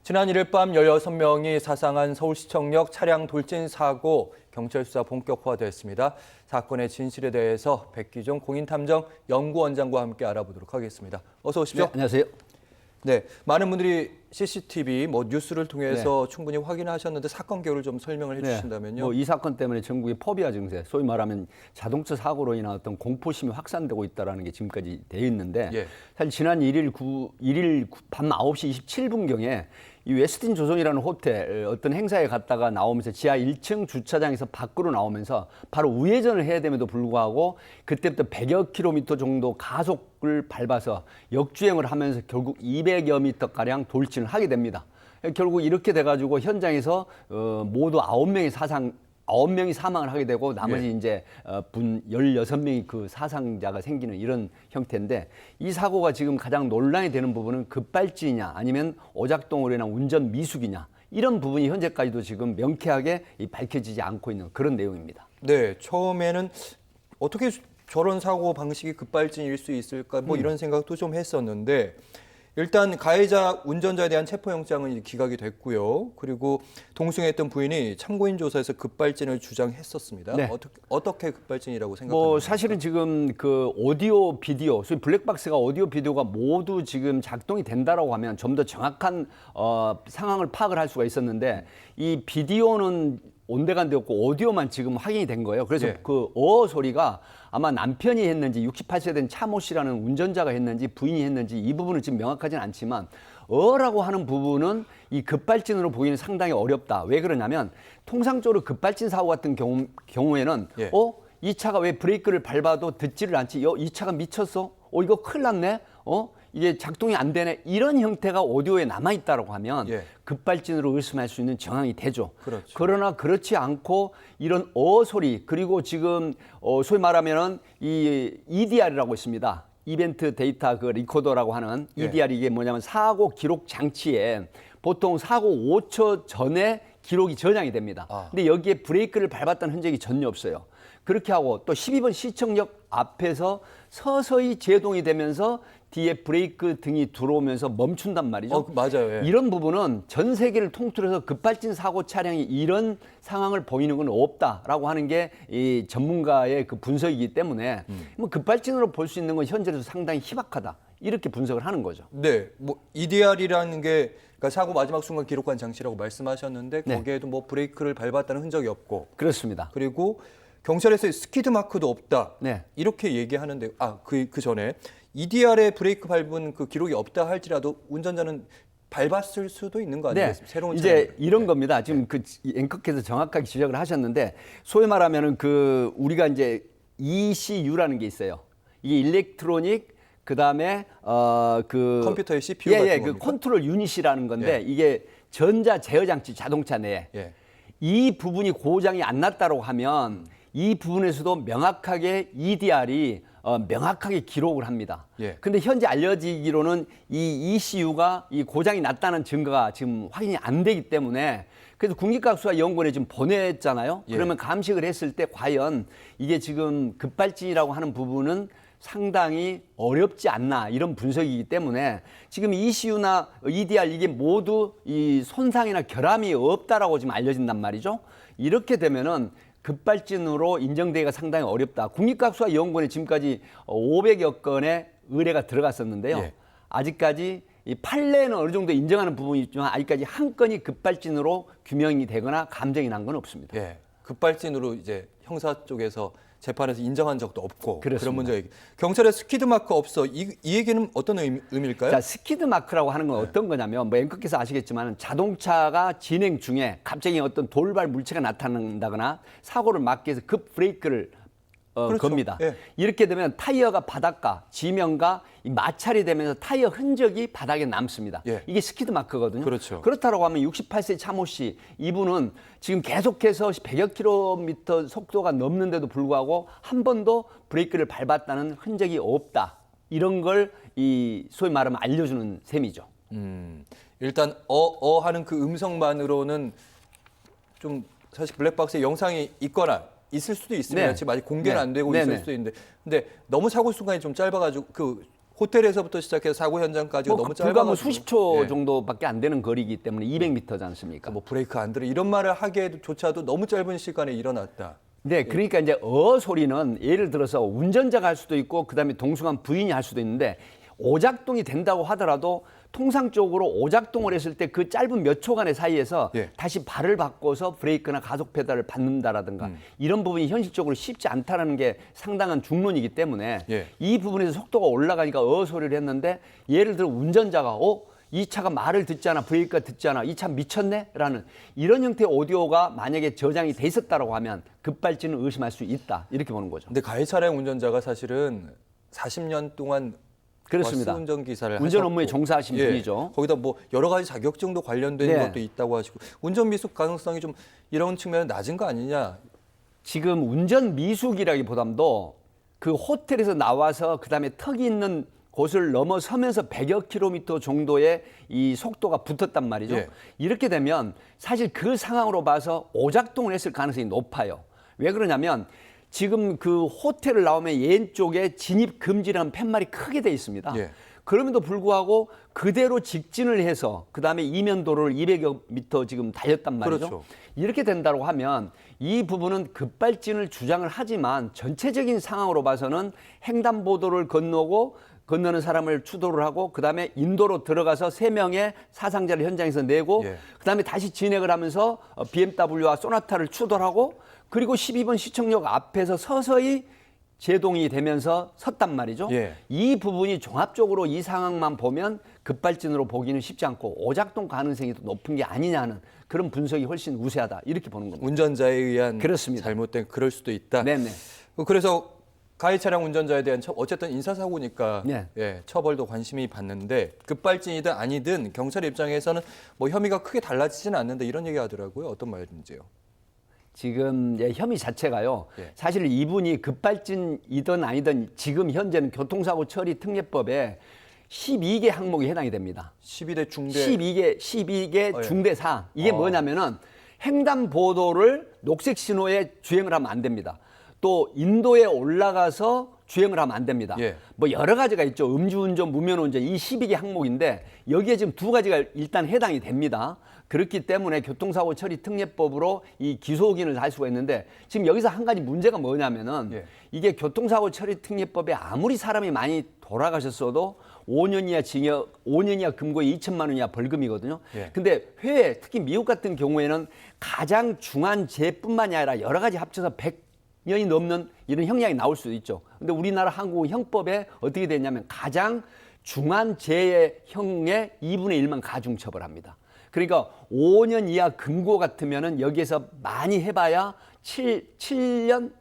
지난 1일 밤 16명이 사상한 서울시청역 차량 돌진 사고 경찰 수사 본격화됐습니다. 사건의 진실에 대해서 백기종 공인탐정 연구원장과 함께 알아보도록 하겠습니다. 어서 오십시오. 네, 안녕하세요. 네, 많은 분들이 CCTV, 뉴스를 통해서 충분히 확인하셨는데 사건 개요를 좀 설명을 해주신다면요. 이 사건 때문에 전국의 포비아 증세, 소위 말하면 자동차 사고로 인한 어떤 공포심이 확산되고 있다는 게 지금까지 되어 있는데 예. 사실 지난 1일 밤 9시 27분경에 이 웨스틴 조선이라는 호텔 어떤 행사에 갔다가 나오면서 지하 1층 주차장에서 밖으로 나오면서 바로 우회전을 해야 됨에도 불구하고 그때부터 100여 킬로미터 정도 가속을 밟아서 역주행을 하면서 결국 200여 미터가량 돌진을 하게 됩니다. 결국 이렇게 돼가지고 현장에서 모두 9명이 사망을 하게 되고 나머지 이제 분 16명이 그 사상자가 생기는 이런 형태인데 이 사고가 지금 가장 논란이 되는 부분은 급발진이냐 아니면 오작동으로 인한 운전 미숙이냐 이런 부분이 현재까지도 지금 명쾌하게 밝혀지지 않고 있는 그런 내용입니다. 네, 처음에는 어떻게 저런 사고 방식이 급발진일 수 있을까 이런 생각도 좀 했었는데 일단 가해자 운전자에 대한 체포영장은 기각이 됐고요. 그리고 동승했던 부인이 참고인 조사에서 급발진을 주장했었습니다. 네. 어떻게 급발진이라고 생각하나요? 사실은 지금 그 오디오 비디오, 소위 블랙박스가 오디오 비디오가 모두 지금 작동이 된다라고 하면 좀 더 정확한 상황을 파악을 할 수가 있었는데 이 비디오는 온데간데없고 오디오만 지금 확인이 된 거예요. 그래서 예. 그 소리가 아마 남편이 했는지 68세 된 차모 씨라는 운전자가 했는지 부인이 했는지 이 부분은 지금 명확하진 않지만 라고 하는 부분은 이 급발진으로 보기는 상당히 어렵다. 왜 그러냐면 통상적으로 급발진 사고 같은 경우에는 예. 이 차가 왜 브레이크를 밟아도 듣지를 않지? 이 차가 미쳤어? 이거 큰일 났네? 이게 작동이 안 되네? 이런 형태가 오디오에 남아있다고 하면 예. 급발진으로 의심할 수 있는 정황이 되죠. 그렇죠. 그러나 그렇지 않고 이런 소리 그리고 지금 소위 말하면은 이 EDR이라고 있습니다. 이벤트 데이터 그 리코더라고 하는 예. EDR 이게 뭐냐면 사고 기록 장치에 보통 사고 5초 전에 기록이 저장이 됩니다. 근데 여기에 브레이크를 밟았다는 흔적이 전혀 없어요. 그렇게 하고 또 12번 시청역 앞에서 서서히 제동이 되면서 뒤에 브레이크 등이 들어오면서 멈춘단 말이죠. 맞아요. 예. 이런 부분은 전 세계를 통틀어서 급발진 사고 차량이 이런 상황을 보이는 건 없다라고 하는 게 이 전문가의 그 분석이기 때문에 급발진으로 볼 수 있는 건 현재로서 상당히 희박하다. 이렇게 분석을 하는 거죠. 네, EDR이라는 게 그러니까 사고 마지막 순간 기록한 장치라고 말씀하셨는데 네. 거기에도 브레이크를 밟았다는 흔적이 없고 그렇습니다. 그리고 경찰에서 스키드 마크도 없다. 네. 이렇게 얘기하는데 그 전에 EDR에 브레이크 밟은 그 기록이 없다 할지라도 운전자는 밟았을 수도 있는 거 아니겠습니까? 새로운 이제 차량을. 이런 겁니다. 지금 그 앵커께서 정확하게 지적을 하셨는데 소위 말하면은 그 우리가 이제 ECU라는 게 있어요. 이게 일렉트로닉 그다음에 그 컴퓨터의 CPU 같은 그 겁니까? 컨트롤 유닛이라는 건데 예. 이게 전자 제어 장치 자동차 내에 예. 이 부분이 고장이 안 났다고 하면 이 부분에서도 명확하게 EDR이 명확하게 기록을 합니다. 예. 근데 현재 알려지기로는 이 ECU가 이 고장이 났다는 증거가 지금 확인이 안 되기 때문에 그래서 국립과학수사연구원에 지금 보냈잖아요. 예. 그러면 감식을 했을 때 과연 이게 지금 급발진이라고 하는 부분은 상당히 어렵지 않나 이런 분석이기 때문에 지금 ECU나 EDR 이게 모두 이 손상이나 결함이 없다라고 지금 알려진단 말이죠. 이렇게 되면은 급발진으로 인정되기가 상당히 어렵다. 국립과학수사연구원에 지금까지 500여 건의 의뢰가 들어갔었는데요. 예. 아직까지 이 판례는 어느 정도 인정하는 부분이 있지만 아직까지 한 건이 급발진으로 규명이 되거나 감정이 난 건 없습니다. 예. 급발진으로 이제 형사 쪽에서 재판에서 인정한 적도 없고 그렇습니다. 그런 문제 얘기. 경찰에 스키드 마크 없어. 이 얘기는 어떤 의미일까요? 자, 스키드 마크라고 하는 건 어떤 거냐면 앵커께서 아시겠지만 자동차가 진행 중에 갑자기 어떤 돌발 물체가 나타난다거나 사고를 막기 위해서 급 브레이크를 그렇죠. 겁니다. 예. 이렇게 되면 타이어가 바닥과 지면과 마찰이 되면서 타이어 흔적이 바닥에 남습니다. 예. 이게 스키드 마크거든요. 그렇죠. 그렇다고 하면 68세 차모 씨 이분은 지금 계속해서 100여 킬로미터 속도가 넘는데도 불구하고 한 번도 브레이크를 밟았다는 흔적이 없다. 이런 걸 이 소위 말하면 알려주는 셈이죠. 일단 하는 그 음성만으로는 좀 사실 블랙박스에 영상이 있거나 있을 수도 있습니다. 네. 지금 아직 공개는 네. 안 되고 네. 있을 네. 수도 있는데 근데 너무 사고 순간이 좀 짧아가지고 그 호텔에서부터 시작해서 사고 현장까지가 너무 불과 짧아가지고 뭐 수십 초 예. 정도밖에 안 되는 거리이기 때문에 200m지 않습니까? 뭐 브레이크 안 들어 이런 말을 하기조차도 너무 짧은 시간에 일어났다. 네, 그러니까 이제 소리는 예를 들어서 운전자가 할 수도 있고 그다음에 동승한 부인이 할 수도 있는데 오작동이 된다고 하더라도 통상적으로 오작동을 했을 때 그 짧은 몇 초간의 사이에서 예. 다시 발을 바꿔서 브레이크나 가속 페달을 밟는다라든가 이런 부분이 현실적으로 쉽지 않다라는 게 상당한 중론이기 때문에 예. 이 부분에서 속도가 올라가니까 소리를 했는데 예를 들어 운전자가 이 차가 말을 듣지 않아, 브레이크가 듣지 않아, 이 차 미쳤네? 라는 이런 형태의 오디오가 만약에 저장이 돼 있었다고 하면 급발진을 의심할 수 있다. 이렇게 보는 거죠. 근데 가해 차량 운전자가 사실은 40년 동안 그렇습니다. 버스 운전기사를 운전 하셨고, 업무에 종사하신 예, 분이죠. 거기다 뭐 여러 가지 자격증도 관련된 네. 것도 있다고 하시고 운전 미숙 가능성이 좀 이런 측면은 낮은 거 아니냐. 지금 운전 미숙이라기보담도 그 호텔에서 나와서 그다음에 턱이 있는 곳을 넘어서면서 100여 킬로미터 정도의 이 속도가 붙었단 말이죠. 예. 이렇게 되면 사실 그 상황으로 봐서 오작동을 했을 가능성이 높아요. 왜 그러냐면 지금 그 호텔을 나오면 왼쪽에 진입 금지라는 팻말이 크게 돼 있습니다. 예. 그럼에도 불구하고 그대로 직진을 해서 그다음에 이면도로를 200여 미터 지금 달렸단 말이죠. 그렇죠. 이렇게 된다고 하면 이 부분은 급발진을 주장을 하지만 전체적인 상황으로 봐서는 횡단보도를 건너는 사람을 추돌을 하고 그다음에 인도로 들어가서 3명의 사상자를 현장에서 내고 예. 그다음에 다시 진행을 하면서 BMW와 소나타를 추돌하고 그리고 12번 시청역 앞에서 서서히 제동이 되면서 섰단 말이죠. 예. 이 부분이 종합적으로 이 상황만 보면 급발진으로 보기는 쉽지 않고 오작동 가능성이 더 높은 게 아니냐는 그런 분석이 훨씬 우세하다 이렇게 보는 겁니다. 운전자에 의한 그렇습니다. 잘못된 그럴 수도 있다. 네네. 그래서 가해 차량 운전자에 대한 어쨌든 인사사고니까 네. 예, 처벌도 관심이 받는데 급발진이든 아니든 경찰 입장에서는 뭐 혐의가 크게 달라지지는 않는데 이런 얘기 하더라고요. 어떤 말인지요? 지금 혐의 자체가요. 예. 사실 이분이 급발진이든 아니든 지금 현재는 교통사고 처리 특례법에 12개 항목이 해당이 됩니다. 12대 중대 12개 예. 중대 사항. 이게 뭐냐면은 횡단보도를 녹색 신호에 주행을 하면 안 됩니다. 또 인도에 올라가서 주행을 하면 안 됩니다. 예. 뭐 여러 가지가 있죠. 음주운전, 무면허운전 이 12개 항목인데 여기에 지금 2가지가 일단 해당이 됩니다. 그렇기 때문에 교통사고 처리 특례법으로 이 기소기능을 할 수가 있는데 지금 여기서 한 가지 문제가 뭐냐면은 예. 이게 교통사고 처리 특례법에 아무리 사람이 많이 돌아가셨어도 5년 이하 징역, 5년 이하 금고에 2천만 원 이하 벌금이거든요. 예. 근데 특히 미국 같은 경우에는 가장 중한 죄뿐만이 아니라 여러 가지 합쳐서 100년이 넘는 이런 형량이 나올 수도 있죠. 근데 우리나라 한국 형법에 어떻게 되냐면 가장 중한 죄의 형의 2분의 1만 가중 처벌합니다. 그러니까 5년 이하 금고 같으면은 여기에서 많이 해봐야 7년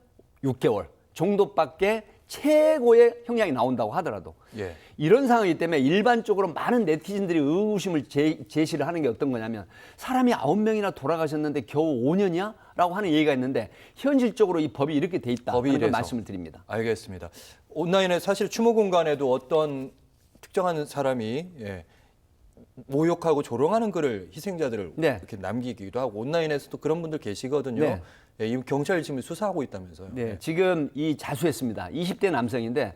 6개월 정도밖에 최고의 형량이 나온다고 하더라도 예. 이런 상황이기 때문에 일반적으로 많은 네티즌들이 의구심을 제시를 하는 게 어떤 거냐면 사람이 9명이나 돌아가셨는데 겨우 5년이야? 라고 하는 얘기가 있는데 현실적으로 이 법이 이렇게 돼 있다 법이 하는 걸 이래서. 말씀을 드립니다. 알겠습니다. 온라인에 사실 추모 공간에도 어떤 특정한 사람이 예, 모욕하고 조롱하는 글을 희생자들을 네. 이렇게 남기기도 하고 온라인에서도 그런 분들 계시거든요. 네. 예, 이 경찰이 지금 수사하고 있다면서요. 네, 지금 이 자수했습니다. 20대 남성인데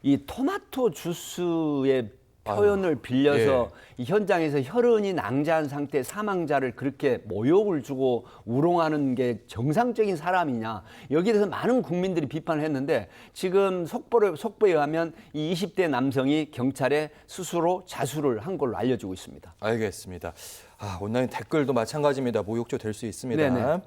이 토마토 주스의 표현을 빌려서 이 현장에서 혈흔이 낭자한 상태 사망자를 그렇게 모욕을 주고 우롱하는 게 정상적인 사람이냐 여기에 대해서 많은 국민들이 비판을 했는데 지금 속보에 의하면 이 20대 남성이 경찰에 스스로 자수를 한 걸로 알려지고 있습니다. 알겠습니다. 온라인 댓글도 마찬가지입니다. 모욕죄 될 수 있습니다. 네네.